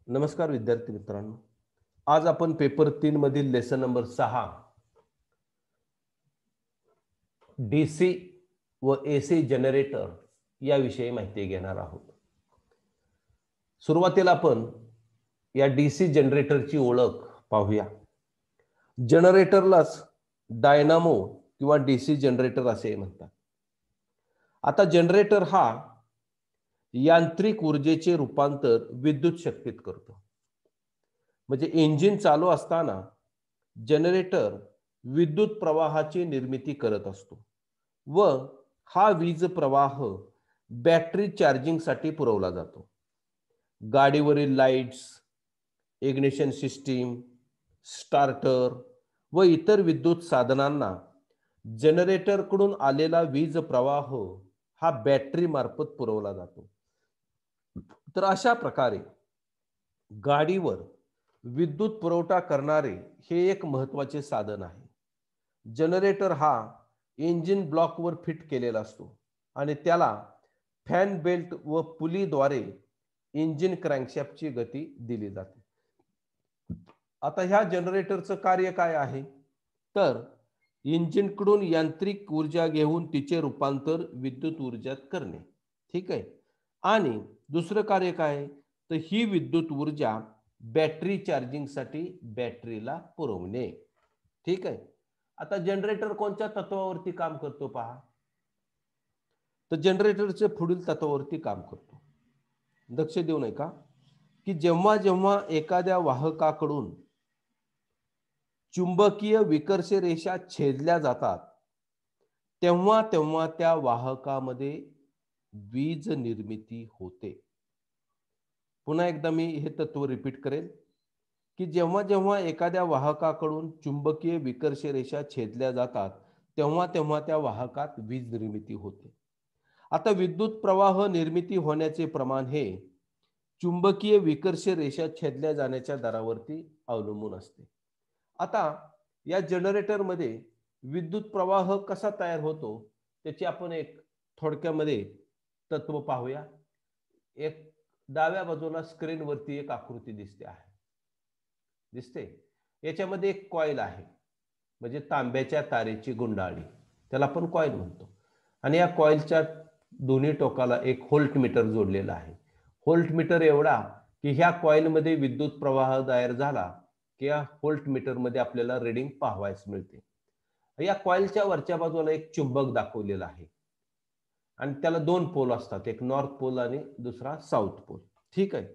नमस्कार विद्यार्थी मित्रांनो. आज आपण पेपर 3 मधील लेसन नंबर 6 डीसी व एसी जनरेटर याविषयी माहिती घेणार आहोत. सुरुवातीला आपण या डीसी जनरेटरची ओळख पाहूया. जनरेटरलाच डायनामो किंवा डीसी जनरेटर असे म्हणतात. आता जनरेटर हा यांत्रिक ऊर्जेचे रूपांतर विद्युत शक्तीत करतो. म्हणजे इंजिन चालू असताना जनरेटर विद्युत प्रवाहाची निर्मिती करत असतो व हा वीज प्रवाह बॅटरी चार्जिंगसाठी पुरवला जातो. गाडीवरील लाईट्स, इग्निशन सिस्टीम, स्टार्टर व इतर विद्युत साधनांना जनरेटरकडून आलेला वीज प्रवाह हा बॅटरी मार्फत पुरवला जातो. तर अशा प्रकारे गाडीवर विद्युत पुरवठा करणारे हे एक महत्त्वाचे साधन आहे. जनरेटर हा इंजिन ब्लॉकवर फिट केलेला असतो आणि त्याला फॅन बेल्ट व पुलीद्वारे इंजिन क्रँकशाफ्टची गती दिली जाते. आता ह्या जनरेटरचं कार्य काय आहे? तर इंजिनकडून यांत्रिक ऊर्जा घेऊन तिचे रूपांतर विद्युत ऊर्जात करणे. ठीक आहे. आणि दुसरं कार्य काय आहे? तर ही विद्युत ऊर्जा बॅटरी चार्जिंगसाठी बॅटरीला पुरवणे. ठीक आहे. आता जनरेटर कोणत्या तत्वावरती काम करतो पहा. तर जनरेटरचे पुढील तत्वावरती काम करतो. लक्ष देऊ नये का? की जेव्हा जेव्हा एखाद्या वाहकाकडून चुंबकीय विकर्ष रेषा छेदल्या जातात तेव्हा तेव्हा त्या वाहकामध्ये वीज निर्मिती होते. पुन्हा एकदा मी हे तत्व रिपीट करेल की जेव्हा जेव्हा एखाद्या वाहकाकडून चुंबकीय विकर्ष रेषा छेदल्या जातात तेव्हा तेव्हा त्या वाहकात वीज निर्मिती होते. आता विद्युत प्रवाह निर्मिती होण्याचे प्रमाण हे चुंबकीय विकर्ष रेषा छेदल्या जाण्याच्या दरावरती अवलंबून असते. आता या जनरेटरमध्ये विद्युत प्रवाह कसा तयार होतो त्याची आपण एक थोडक्यामध्ये तत्व पाहूया. एक डाव्या बाजूला स्क्रीनवरती एक आकृती दिसते. याच्यामध्ये एक कॉईल आहे, म्हणजे तांब्याच्या तारेची गुंडाळी, त्याला आपण कॉईल म्हणतो. आणि या कॉईलच्या दोन्ही टोकाला एक व्होल्ट मीटर जोडलेला आहे. व्होल्ट मीटर एवढा की ह्या कॉईलमध्ये विद्युत प्रवाह तयार झाला की या व्होल्ट मीटरमध्ये आपल्याला रीडिंग पाहावयास मिळते. या कॉईलच्या वरच्या बाजूला एक चुंबक दाखवलेला आहे आणि त्याला दोन पोल असतात, एक नॉर्थ पोल आणि दुसरा साऊथ पोल. ठीक आहे.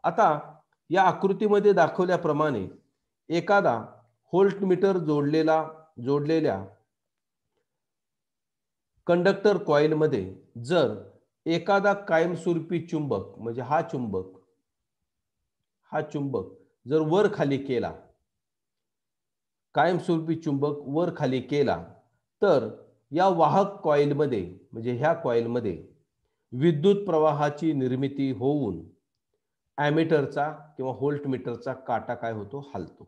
आता या आकृतीमध्ये दाखवल्याप्रमाणे एखादा व्होल्ट मीटर जोडलेल्या कंडक्टर कॉइलमध्ये जर एखादा कायमस्वरूपी चुंबक म्हणजे हा चुंबक जर वर खाली केला, कायमस्वरूपी चुंबक वर खाली केला तर या वाहक कॉइलमध्ये म्हणजे ह्या कॉइलमध्ये विद्युत प्रवाहाची निर्मिती होऊन ॲमीटरचा किंवा व्होल्ट मीटरचा काटा काय होतो, हलतो.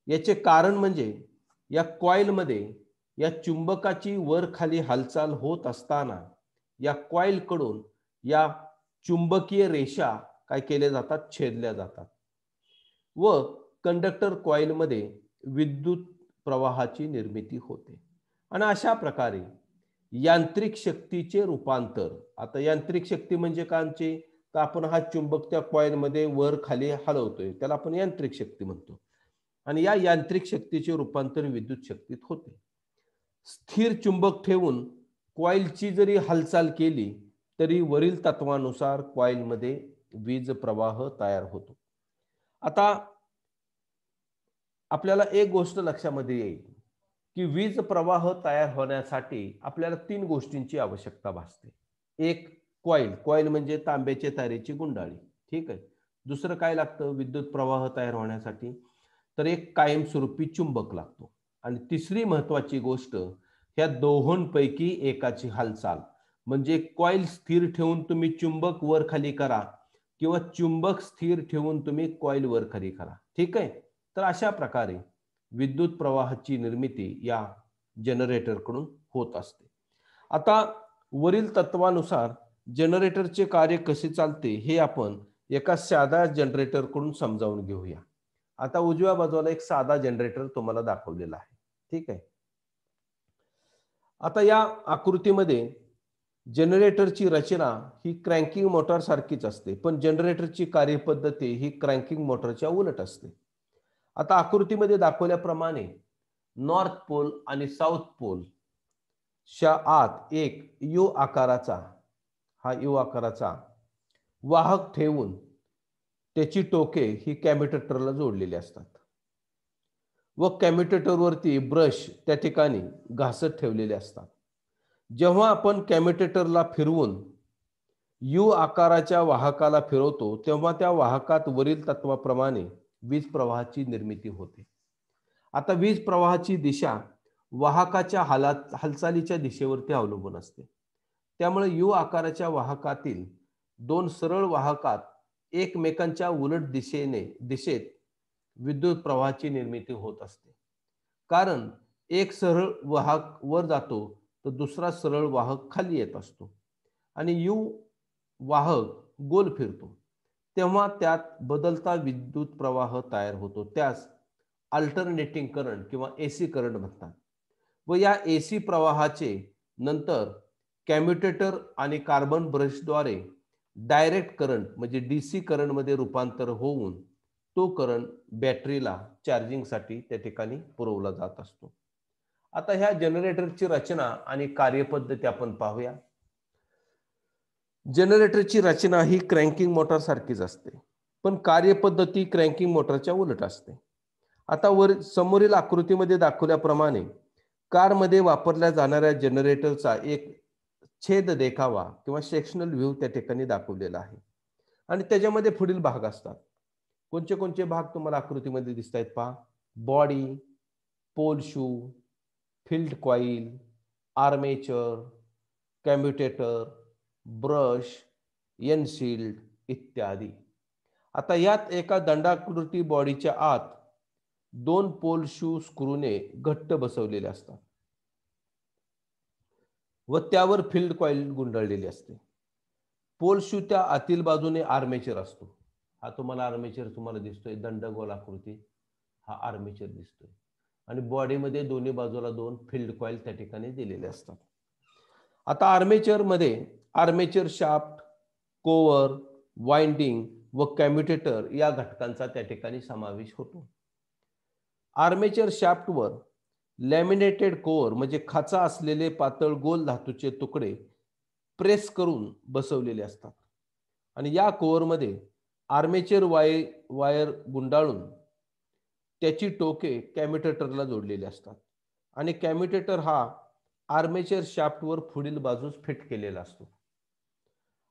याचे कारण म्हणजे या कॉइलमध्ये या चुंबकाची वर खाली हालचाल होत असताना या कॉइलकडून या चुंबकीय रेषा काय केल्या जातात, छेदल्या जातात व कंडक्टर कॉइलमध्ये विद्युत प्रवाहाची निर्मिती होते. आणि अशा प्रकारे यांत्रिक शक्तीचे रूपांतर, आता यांत्रिक शक्ती म्हणजे कांचे, तर आपण हा चुंबक त्या कॉइलमध्ये वर खाली हलवतोय त्याला आपण यांत्रिक शक्ती म्हणतो. आणि या यांत्रिक शक्तीचे रूपांतर विद्युत शक्तीत होते. स्थिर चुंबक ठेवून कॉइलची जरी हालचाल केली तरी वरील तत्वानुसार कॉइलमध्ये वीज प्रवाह तयार होतो. आता आपल्याला एक गोष्ट लक्षामध्ये येईल की वीज प्रवाह तयार होण्यासाठी आपल्याला तीन गोष्टींची आवश्यकता भासते. एक कॉइल म्हणजे तांब्याच्या तारेची गुंडाळी. ठीक आहे. दुसरं काय लागतं विद्युत प्रवाह तयार होण्यासाठी, तर एक कायमस्वरूपी चुंबक लागतो. आणि तिसरी महत्वाची गोष्ट ह्या दोहोंपैकी एकाची हालचाल, म्हणजे कॉइल स्थिर ठेवून तुम्ही चुंबक वर खाली करा किंवा चुंबक स्थिर ठेवून तुम्ही कॉइल वर खाली करा. ठीक आहे. तर अशा प्रकारे विद्युत प्रवाहाची निर्मिती या जनरेटरकडून होत असते. आता वरील तत्वानुसार जनरेटरचे कार्य कसे चालते हे आपण एका साधा जनरेटर कडून समजावून घेऊया. आता उजव्या बाजूला एक साधा जनरेटर तुम्हाला दाखवलेला आहे. ठीक आहे. आता या आकृतीमध्ये जनरेटरची रचना ही क्रँकिंग मोटर सारखीच असते, पण जनरेटरची कार्यपद्धती ही क्रँकिंग मोटरच्या उलट असते. आता आकृतीमध्ये दाखवल्याप्रमाणे नॉर्थ पोल आणि साऊथ पोल च्या आत एक यू आकाराचा वाहक ठेवून त्याची टोके ही कॅम्युटेटरला जोडलेली असतात व कॅम्युटेटरवरती ब्रश त्या ठिकाणी घासत ठेवलेले असतात. जेव्हा आपण कॅम्युटेटरला फिरवून यू आकाराच्या वाहकाला फिरवतो तेव्हा त्या वाहकात वरील तत्वाप्रमाणे वीज प्रवाहाची निर्मिती होते. आता वीज प्रवाहाची दिशा वाहकाच्या हालचालीच्या दिशेवरती अवलंबून असते. त्यामुळे यू आकाराच्या वाहकातील दोन सरळ वाहकात एकमेकांच्या उलट दिशेत विद्युत प्रवाहाची निर्मिती होत असते. कारण एक सरळ वाहक वर जातो तर दुसरा सरळ वाहक खाली येत असतो आणि यू वाहक गोल फिरतो तेव्हा त्यात बदलता विद्युत प्रवाह तयार होतो. त्यास अल्टरनेटिंग करंट किंवा एसी करंट म्हणतात. व या एसी प्रवाहाचे नंतर कॅम्युटेटर आणि कार्बन ब्रशद्वारे डायरेक्ट करंट म्हणजे डीसी करंट मध्ये रूपांतर होऊन तो करंट बॅटरीला चार्जिंगसाठी त्या ठिकाणी पुरवला जात असतो. आता ह्या जनरेटरची रचना आणि कार्यपद्धती आपण पाहूया. जनरेटरची रचना ही क्रँकिंग मोटर सारखीच असते, पण कार्यपद्धती क्रँकिंग मोटरच्या उलट असते. आता समोरील आकृतीमध्ये दाखवल्याप्रमाणे कारमध्ये वापरल्या जाणाऱ्या जनरेटरचा एक छेद देखावा किंवा सेक्शनल व्ह्यू त्या ठिकाणी दाखवलेला आहे आणि त्याच्यामध्ये पुढील भाग असतात. कोणते कोणते भाग तुम्हाला आकृतीमध्ये दिसत आहेत पहा. Body, pole shoe, field coil, armature, commutator, brush, end shield इत्यादी. आता यात एका दंडाकृती बॉडीच्या आत दोन पोल शू स्क्रूने घट्ट बसवलेले असतात व त्यावर फील्ड कॉईल गुंडाळलेली असते. पोल शू त्या आतील बाजूने आर्मेचर असतो. हा तुम्हाला आर्मेचर तुम्हाला दिसतोय, दंडगोल आकृती हा आर्मेचर दिसतोय आणि बॉडीमध्ये दोन्ही बाजूला दोन फील्ड कॉईल त्या ठिकाणी दिलेले असतात. आता आर्मेचर मध्ये आर्मेचर शाफ्ट, कोअर, वाइंडिंग व कॅम्युटेटर या घटकांचा त्या ठिकाणी समावेश होतो. आर्मेचर शाफ्टवर लॅमिनेटेड कोअर म्हणजे खाचा असलेले पातळ गोल धातूचे तुकडे प्रेस करून बसवलेले असतात आणि या कोअरमध्ये आर्मेचर वायर गुंडाळून त्याची टोके कॅम्युटेटरला जोडलेली असतात आणि कॅम्युटेटर हा आर्मेचर शाफ्टवर पुढील बाजूस फिट केलेला असतो.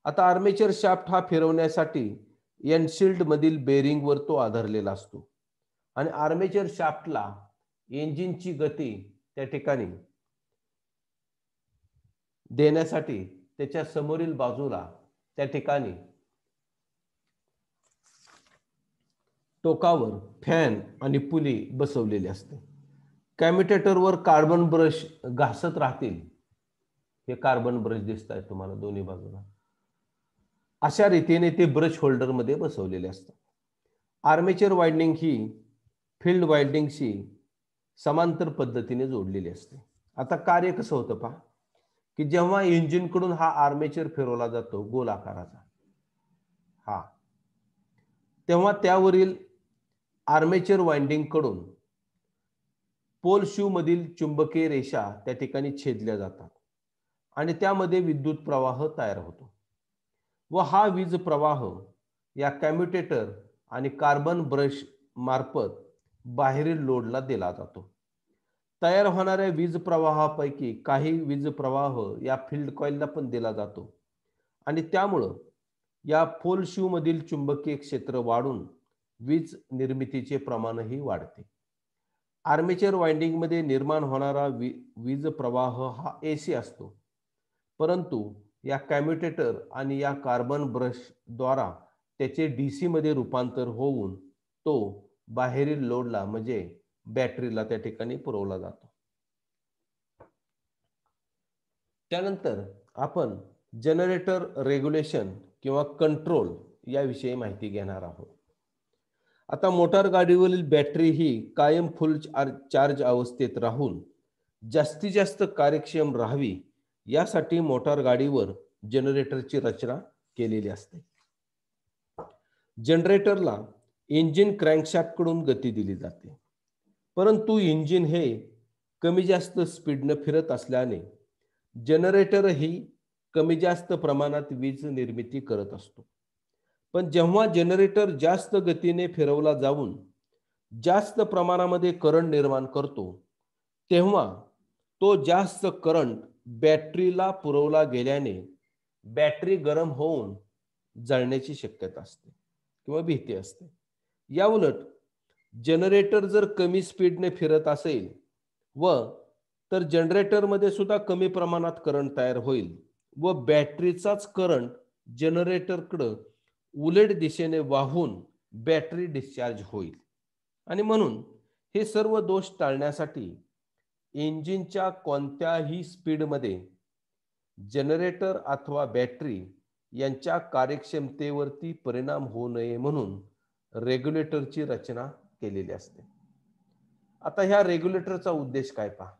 आता आर्मेचर शाफ्ट हा फिरवण्यासाठी एनशील्ड मधील बेरिंगवर तो आधारलेला असतो आणि आर्मेचर शाफ्टला इंजिनची गती त्या ठिकाणी देण्यासाठी त्याच्या समोरील बाजूला त्या ठिकाणी टोकावर फॅन आणि पुली बसवलेली असते. कॅम्युटेटरवर कार्बन ब्रश घासत राहतील. हे कार्बन ब्रश दिसत आहेत तुम्हाला दोन्ही बाजूला. अशा रीतीने ते ब्रश होल्डर मध्ये बसवलेले असतात. आर्मेचर वाइंडिंग ही फील्ड वाइंडिंगशी समांतर पद्धतीने जोडलेली असते. आता कार्य कसं होतं पहा की जेव्हा इंजिन कडून हा आर्मेचर फिरवला जातो गोल आकाराचा तेव्हा त्यावरील आर्मेचर वाइंडिंग कडून पोल शू मधील चुंबकीय रेषा त्या ठिकाणी छेदल्या जातात आणि त्यामध्ये विद्युत प्रवाह तयार होतो व हा वीज प्रवाह या कॅम्युटेटर आणि कार्बन ब्रश मार्फत बाहेरील लोडला दिला जातो. तयार होणाऱ्या वीज प्रवाहापैकी काही वीज प्रवाह या फील्ड कॉईलला पण दिला जातो आणि त्यामुळं या पोल शू मधील चुंबकीय क्षेत्र वाढून वीज निर्मितीचे प्रमाणही वाढते. आर्मेचर वाइंडिंग मध्ये निर्माण होणारा वीज प्रवाह हा एसी असतो, परंतु या कॅम्युटेटर आणि या कार्बन ब्रश द्वारा त्याचे डीसी मध्ये रूपांतर होऊन तो बाहेरील लोडला म्हणजे बॅटरीला त्या ठिकाणी पुरवला जातो. त्यानंतर आपण जनरेटर रेग्युलेशन किंवा कंट्रोल याविषयी माहिती घेणार आहोत. आता मोटार गाडीवरील बॅटरी ही कायम फुल चार्ज अवस्थेत राहून जास्तीत जास्त कार्यक्षम राहावी यासाठी मोटार गाडीवर जनरेटरची रचना केलेली असते. जनरेटरला इंजिन क्रँकशाफ्ट कडून गती दिली जाते, परंतु इंजिन हे कमी जास्त स्पीडने फिरत असल्याने जनरेटर ही कमी जास्त प्रमाणात वीज निर्मिती करत असतो. पण जेव्हा जनरेटर जास्त गतीने फिरवला जाऊन जास्त प्रमाणामध्ये करंट निर्माण करतो, तेव्हा तो जास्त करंट बॅटरीला पुरवला गेल्याने बॅटरी गरम होऊन जळण्याची शक्यता असते किंवा भीती असते. याउलट जनरेटर जर कमी स्पीडने फिरत असेल तर जनरेटरमध्ये सुद्धा कमी प्रमाणात करंट तयार होईल व बॅटरीचाच करंट जनरेटरकडे उलट दिशेने वाहून बॅटरी डिस्चार्ज होईल. आणि म्हणून हे सर्व दोष टाळण्यासाठी इंजिनच्या कोणत्याही स्पीडमध्ये जनरेटर अथवा बॅटरी यांच्या कार्यक्षमतेवरती परिणाम होऊ नये म्हणून रेग्युलेटरची रचना केलेली असते. आता ह्या रेग्युलेटरचा उद्देश काय पहा.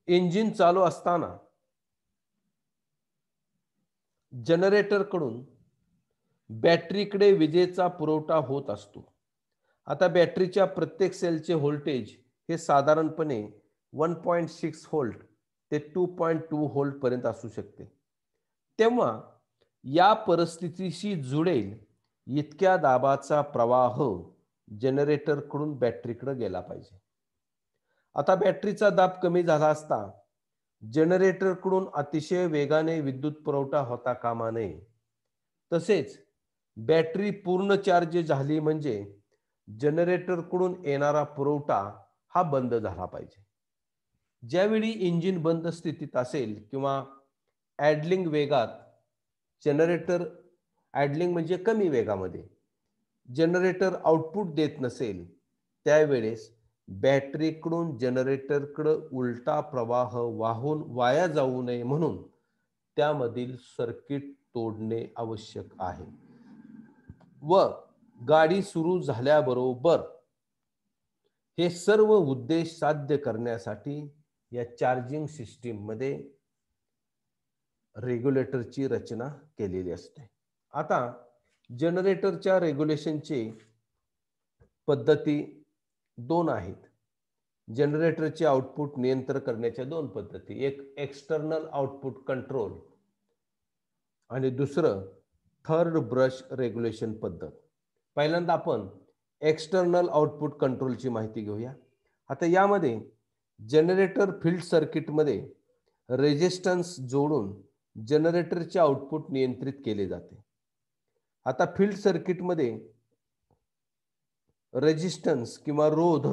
इंजिन चालू असताना जनरेटरकडून बॅटरीकडे विजेचा पुरवठा होत असतो. आता बॅटरीच्या प्रत्येक सेलचे व्होल्टेज हे साधारणपणे 1.6 व्होल्ट ते 2.2 व्होल्ट पर्यंत असू शकते. तेव्हा या परिस्थितीशी जुळेल इतक्या दाबाचा प्रवाह जनरेटरकडून बॅटरीकडे गेला पाहिजे. आता बॅटरीचा दाब कमी झाला असता जनरेटरकडून अतिशय वेगाने विद्युत पुरवठा होता कामा नये. तसेच बॅटरी पूर्ण चार्ज झाली म्हणजे जनरेटरकडून येणारा पुरवठा हा बंद झाला पाहिजे. ज्यावेळी इंजिन बंद स्थितीत असेल किंवा ॲडलिंग वेगात जनरेटर, ॲडलिंग म्हणजे कमी वेगामध्ये जनरेटर आउटपुट देत नसेल, त्यावेळेस बॅटरीकडून जनरेटरकडे उलटा प्रवाह वाहून वाया जाऊ नये म्हणून त्यामधील सर्किट तोडणे आवश्यक आहे व गाडी सुरू झाल्याबरोबर हे सर्व उद्देश साध्य करण्यासाठी या चार्जिंग सिस्टीम मध्ये रेग्युलेटरची रचना केलेली असते. आता जनरेटरच्या रेग्युलेशनचे पद्धती दोन आहेत. जनरेटरचे आउटपुट नियंत्रण करण्याच्या दोन पद्धती, एक एक्सटर्नल आउटपुट कंट्रोल आणि दुसरं थर्ड ब्रश रेग्युलेशन पद्धत. पहिल्यांदा आपण एक्सटर्नल आउटपुट कंट्रोलची माहिती घेऊया. आता यामध्ये जनरेटर फील्ड सर्किटमध्ये रेजिस्टन्स जोडून जनरेटरचे आउटपुट नियंत्रित केले जाते. आता फील्ड सर्किटमध्ये रेजिस्टन्स किंवा रोध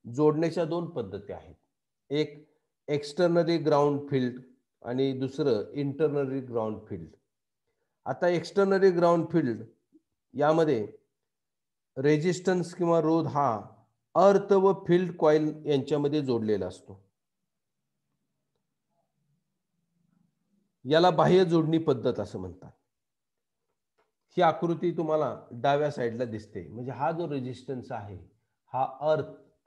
जोडण्याच्या दोन पद्धती आहेत. एक एक्सटर्नली ग्राउंड फील्ड आणि दुसरं इंटरनली ग्राउंड फील्ड. आता एक्सटर्नली ग्राउंड फील्ड यामध्ये रेजिस्टन्स किंवा रोध हा अर्थ व फील्ड कॉइल यांच्यामध्ये जोडलेला असतो. याला बाह्य जोडणी पद्धत असं म्हणतात. ही आकृती तुम्हाला डाव्या साईडला दिसते. म्हणजे हा जो रेजिस्टन्स आहे हा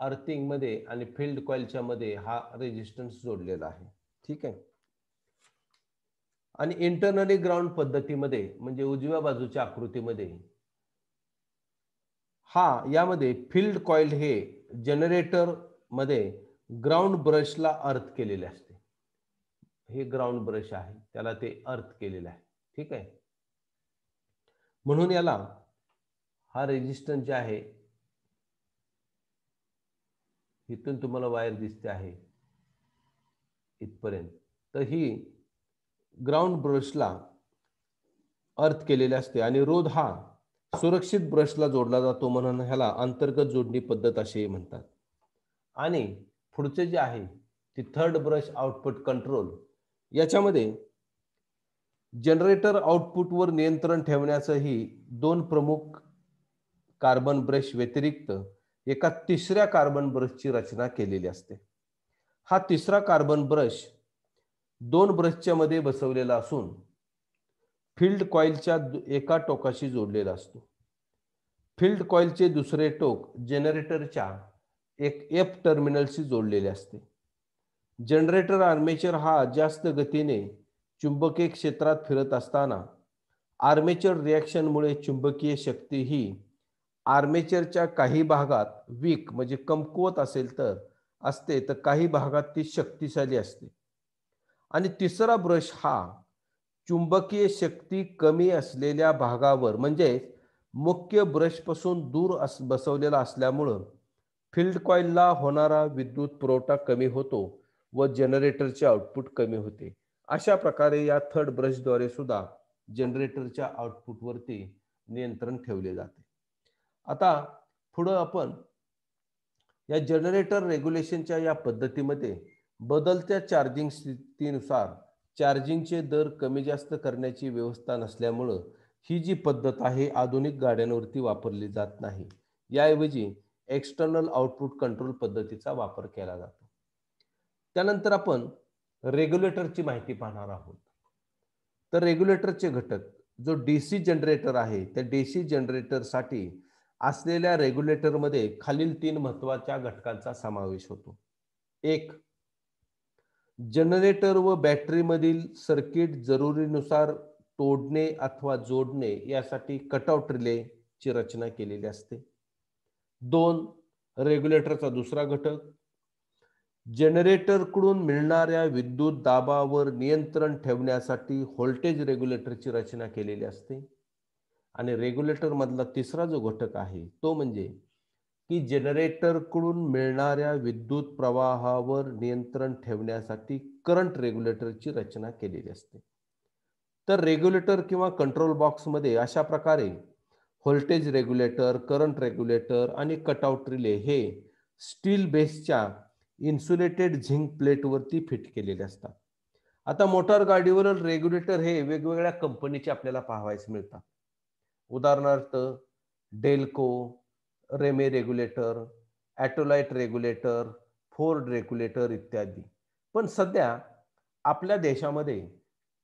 अर्थिंग मध्ये आणि फील्ड कॉइलच्या मध्ये हा रेजिस्टन्स जोडलेला आहे. ठीक आहे. आणि इंटरनली ग्राउंड पद्धतीमध्ये म्हणजे उजव्या बाजूच्या आकृतीमध्ये यामध्ये फील्ड कॉइल हे जनरेटर मध्ये ग्राउंड ब्रशला अर्थ केलेले असते. हे ग्राउंड ब्रश आहे, त्याला ते अर्थ केलेलं आहे. ठीक आहे. म्हणून याला हा रेजिस्टन्स जे आहे, इथून तुम्हाला वायर दिसते आहे इथपर्यंत, तर ही ग्राउंड ब्रशला अर्थ केलेले असते आणि रोध हा सुरक्षित ब्रशला जोडला जातो म्हणून ह्याला अंतर्गत जोडणी पद्धत असे म्हणतात. आणि पुढचे जे आहे ती थर्ड ब्रश आउटपुट कंट्रोल. याच्यामध्ये जनरेटर आउटपुटवर नियंत्रण ठेवण्यासाठी दोन प्रमुख कार्बन ब्रश व्यतिरिक्त एका तिसऱ्या कार्बन ब्रशची रचना केलेली असते. हा तिसरा कार्बन ब्रश दोन ब्रशच्या मध्ये बसवलेला असून फील्ड कॉइलच्या एका टोकाशी जोडलेला असतो. फील्ड कॉइलचे दुसरे टोक जनरेटरच्या एक एफ टर्मिनलशी जोडलेले असते. जनरेटर आर्मेचर हा जास्त गतीने चुंबकीय क्षेत्रात फिरत असताना आर्मेचर रिॲक्शनमुळे चुंबकीय शक्ती ही आर्मेचरच्या काही भागात वीक म्हणजे कमकुवत असेल तर असते, तर काही भागात ती शक्तिशाली असते. आणि तिसरा ब्रश हा चुंबकीय शक्ती कमी असलेल्या भागावर म्हणजे मुख्य ब्रशपासून दूर बसवलेला असल्यामुळं फील्ड कॉइलला होणारा विद्युत पुरवठा कमी होतो व जनरेटरचे आउटपुट कमी होते. अशा प्रकारे या थर्ड ब्रशद्वारे सुद्धा जनरेटरच्या आउटपुटवरती नियंत्रण ठेवले जाते. आता पुढं आपण या जनरेटर रेग्युलेशनच्या या पद्धतीमध्ये बदलत्या चार्जिंग स्थितीनुसार चार्जिंगचे दर कमी जास्त करण्याची व्यवस्था नसल्यामुळं ही जी पद्धत आहे आधुनिक गाड्यांवरती वापरली जात नाही. याऐवजी एक्सटर्नल आउटपुट कंट्रोल पद्धतीचा वापर केला जातो. त्यानंतर आपण रेग्युलेटरची माहिती पाहणार आहोत. तर रेग्युलेटरचे घटक जो डीसी जनरेटर आहे त्या डीसी जनरेटरसाठी असलेल्या रेग्युलेटरमध्ये खालील 3 महत्त्वाच्या घटकांचा समावेश होतो. 1. जनरेटर व बॅटरीमधील सर्किट जरुरीनुसार तोडणे अथवा जोडणे यासाठी कटआउट रिलेची रचना केलेली असते. 2. रेग्युलेटरचा दुसरा घटक जनरेटरकडून मिळणाऱ्या विद्युत दाबावर नियंत्रण ठेवण्यासाठी व्होल्टेज रेग्युलेटरची रचना केलेली असते. आणि रेग्युलेटर मधला तिसरा जो घटक आहे तो म्हणजे की जनरेटरकडून मिळणाऱ्या विद्युत प्रवाहावर नियंत्रण ठेवण्यासाठी करंट रेग्युलेटरची रचना केलेली असते. तर रेग्युलेटर किंवा कंट्रोल बॉक्समध्ये अशा प्रकारे व्होल्टेज रेग्युलेटर, करंट रेग्युलेटर आणि कटआउट रिले हे स्टील बेसच्या इन्सुलेटेड झिंक प्लेटवरती फिट केलेले असतात. आता मोटार गाडीवरील रेग्युलेटर हे वेगवेगळ्या कंपनीचे आपल्याला पाहावयास मिळतात. उदाहरणार्थ Delco, Remy regulator, Autolite regulator, Ford regulator इत्यादी. पण सध्या आपल्या देशामध्ये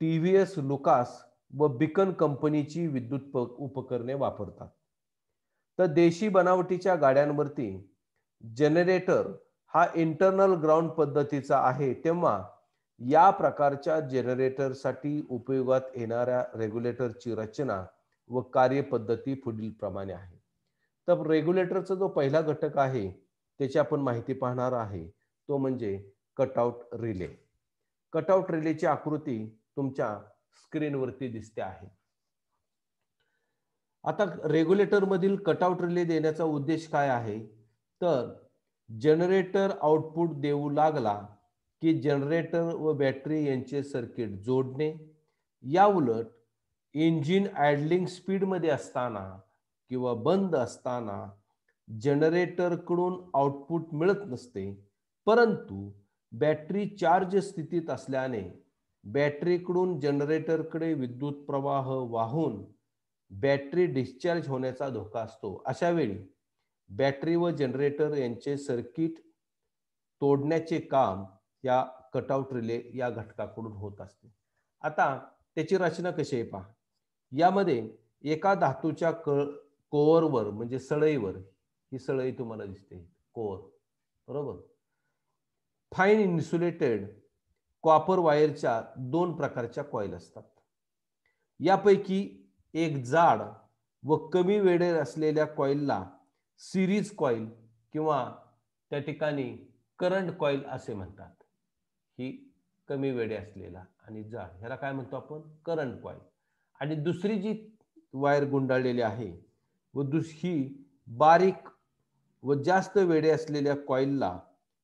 टीव्हीएस, लुकास व बिकन कंपनीची विद्युत उपकरणे वापरतात. तर देशी बनावटीच्या गाड्यांवरती जनरेटर हा इंटरनल ग्राउंड पद्धतीचा आहे, तेव्हा या प्रकारच्या जनरेटरसाठी उपयोगात येणाऱ्या रेग्युलेटरची रचना व कार्यपद्धती पुढील प्रमाणे आहे. तर रेग्युलेटरचा जो पहिला घटक आहे त्याची आपण माहिती पाहणार आहे तो म्हणजे कटआउट रिले. कटआउट रिलेची आकृती तुमच्या स्क्रीनवरती दिसते आहे. आता रेग्युलेटर मधील कटआउट रिले देण्याचा उद्देश काय आहे, तर जनरेटर आउटपुट देऊ लागला की जनरेटर व बॅटरी यांचे सर्किट जोडणे. या उलट इंजिन आयडलिंग स्पीड मध्ये असताना किंवा बंद असताना जनरेटरकडून आउटपुट मिळत नसते, परंतु बॅटरी चार्ज स्थितीत असल्याने बॅटरीकडून जनरेटरकडे विद्युत प्रवाह वाहून बॅटरी डिस्चार्ज होण्याचा धोका असतो. अशा वेळी बॅटरी व जनरेटर यांचे सर्किट तोडण्याचे काम या कटआउट रिले या घटकाकडून होत असते. आता त्याची रचना कशी आहे पहा. यामध्ये एका धातूच्या कोअरवर म्हणजे सळईवर, ही सळई तुम्हाला दिसते कोअर, बरोबर, फाईन इन्सुलेटेड कॉपर वायरच्या 2 प्रकारच्या कॉईल असतात. यापैकी एक जाड व कमी वेढे असलेल्या कॉईलला सिरीज कॉईल किंवा त्या ठिकाणी करंट कॉईल असे म्हणतात. ही कमी वेढे असलेला आणि जाड, ह्याला काय म्हणतो आपण, करंट कॉईल. आणि दुसरी जी वायर गुंडाळलेली आहे व ही बारीक व जास्त वेढे असलेल्या कॉईलला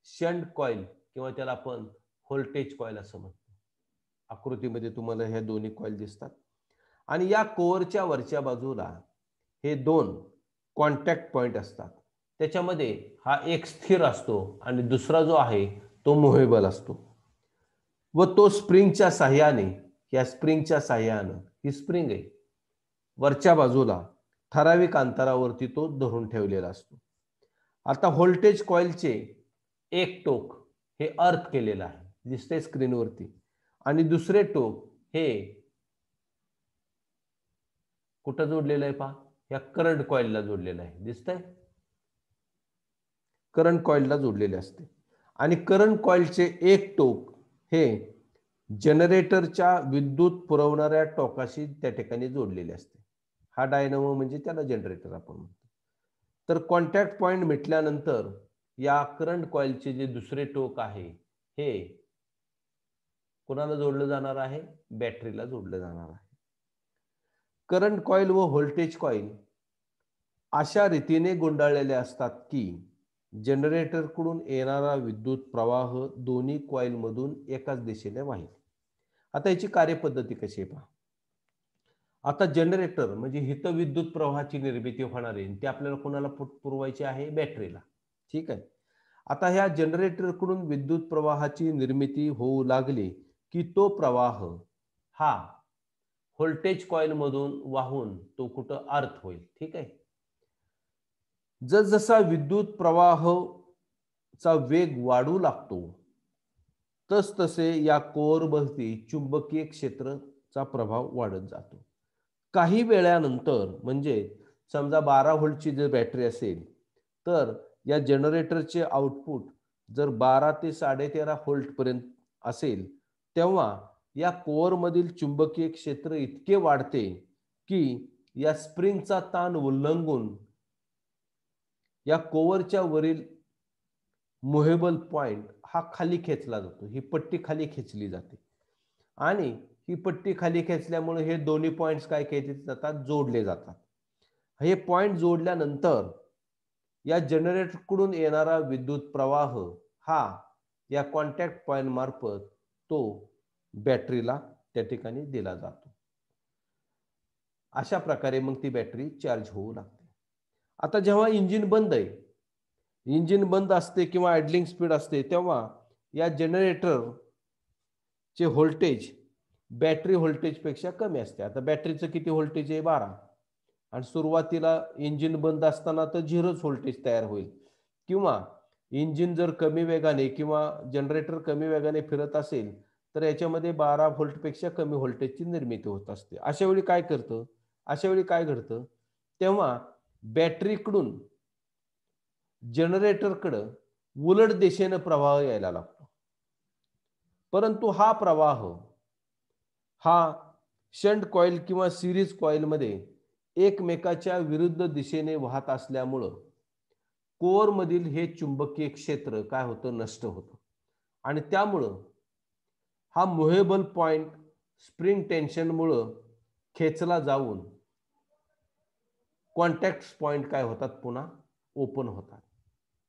शंट कॉईल किंवा त्याला आपण व्होल्टेज कॉईल असं म्हणतो. आकृतीमध्ये तुम्हाला ह्या दोन्ही कॉईल दिसतात. आणि या कोअरच्या वरच्या बाजूला हे 2 कॉन्टॅक्ट पॉइंट असतात. त्याच्यामध्ये हा एक स्थिर असतो आणि दुसरा जो आहे तो मुव्हेबल असतो व तो स्प्रिंगच्या साह्याने, या स्प्रिंगच्या साह्याने, ही स्प्रिंग आहे, वरच्या बाजूला ठराविक अंतरावरती तो धरून ठेवलेला असतो. आता व्होल्टेज कॉइलचे एक टोक हे अर्थ केलेलं आहे, दिसते स्क्रीनवरती, आणि दुसरे टोक हे कुठं जोडलेलं आहे पहा, या करंट कॉइलला जोडलेलं आहे, दिसतंय? करंट कॉइलला जोडलेले असते आणि करंट कॉइलचे एक टोक हे जनरेटरच्या विद्युत पुरवणाऱ्या टोकाशी त्या ठिकाणी जोडलेले असते. हा डायनॅमो म्हणजे त्याला जनरेटर आपण म्हणतो. तर कॉन्टॅक्ट पॉइंट मिटल्यानंतर या करंट कॉइलचे जे दुसरे टोक आहे हे कोणाला जोडलं जाणार आहे? बॅटरीला जोडलं जाणार आहे. करंट कॉइल व व्होल्टेज कॉइल अशा रीतीने गुंडाळलेले असतात की जनरेटरकडून येणारा विद्युत प्रवाह दोन्ही कॉइल मधून एकाच दिशेने वाहील. आता याची कार्यपद्धती कशी आहे पहा. आता जनरेटर म्हणजे हित विद्युत प्रवाहाची निर्मिती होणार आहे, ते आपल्याला कोणाला पुरवायची आहे? बॅटरीला. ठीक आहे. आता ह्या जनरेटरकडून विद्युत प्रवाहाची निर्मिती होऊ लागली की तो प्रवाह हा व्होल्टेज कॉइल मधून वाहून तो कुठं अर्थ होईल. ठीक आहे. जसजसा विद्युत प्रवाहाचा वेग वाढू लागतो तसतसे या कोअरभोवती चुंबकीय क्षेत्राचा प्रभाव वाढत जातो. काही वेळानंतर म्हणजे समजा 12 व्होल्टची जर बॅटरी असेल तर या जनरेटरचे आउटपुट जर 12 ते 13.5 व्होल्ट पर्यंत असेल तेव्हा या कोअर मधील चुंबकीय क्षेत्र इतके वाढते की या स्प्रिंगचा ताण उल्लंघून या कोअरच्या वरील मुव्हेबल पॉइंट हा खाली खेचला जातो. ही पट्टी खाली खेचली जाते आणि ही पट्टी खाली खेचल्यामुळे हे दोन्ही पॉइंट्स काय केले जातात? जोडले जातात. हे पॉइंट जोडल्यानंतर या जनरेटरकडून येणारा विद्युत प्रवाह हा या कॉन्टॅक्ट पॉइंट मार्फत तो बॅटरीला त्या ठिकाणी दिला जातो. अशा प्रकारे मग ती बॅटरी चार्ज होऊ लागते. आता जेव्हा इंजिन बंद आहे, इंजिन बंद असते किंवा आयडलिंग स्पीड असते तेव्हा या जनरेटर चे व्होल्टेज बॅटरी व्होल्टेज पेक्षा कमी असते. आता बॅटरीचं किती व्होल्टेज आहे? 12 आणि सुरुवातीला इंजिन बंद असताना तर 0 व्होल्टेज तयार होईल किंवा इंजिन जर कमी वेगाने किंवा जनरेटर कमी वेगाने फिरत असेल तर याच्यामध्ये 12 व्होल्ट पेक्षा कमी व्होल्टेजची निर्मिती होत असते. अशा वेळी काय घडतं? तेव्हा बॅटरीकडून जनरेटरकडे उलट दिशेने प्रवाह यायला लागतो. परंतु हा प्रवाह हा शंट कॉइल किंवा सिरीज कॉइल मध्ये एकमेकाच्या विरुद्ध दिशेने वाहत असल्यामुळं कोअर मधील हे चुंबकीय क्षेत्र काय होतं? नष्ट होतं आणि त्यामुळं हा मुव्हेबल पॉइंट स्प्रिंग टेन्शनमुळं खेचला जाऊन कॉन्टॅक्ट पॉइंट काय होतात? पुन्हा ओपन होतात,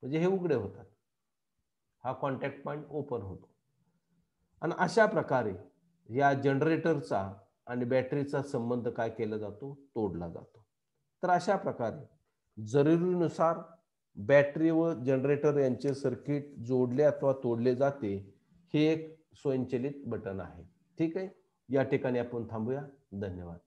म्हणजे हे उघडे होतात. हा कॉन्टॅक्ट पॉइंट ओपन होतो आणि अशा प्रकारे या जनरेटरचा आणि बॅटरीचा संबंध काय केला जातो? तोडला जातो. तर अशा प्रकारे जरुरीनुसार बॅटरी व जनरेटर यांचे सर्किट जोडले अथवा तोडले जाते. हे एक स्वयंचलित बटन आहे. ठीक आहे. या ठिकाणी आपण थांबूया. धन्यवाद.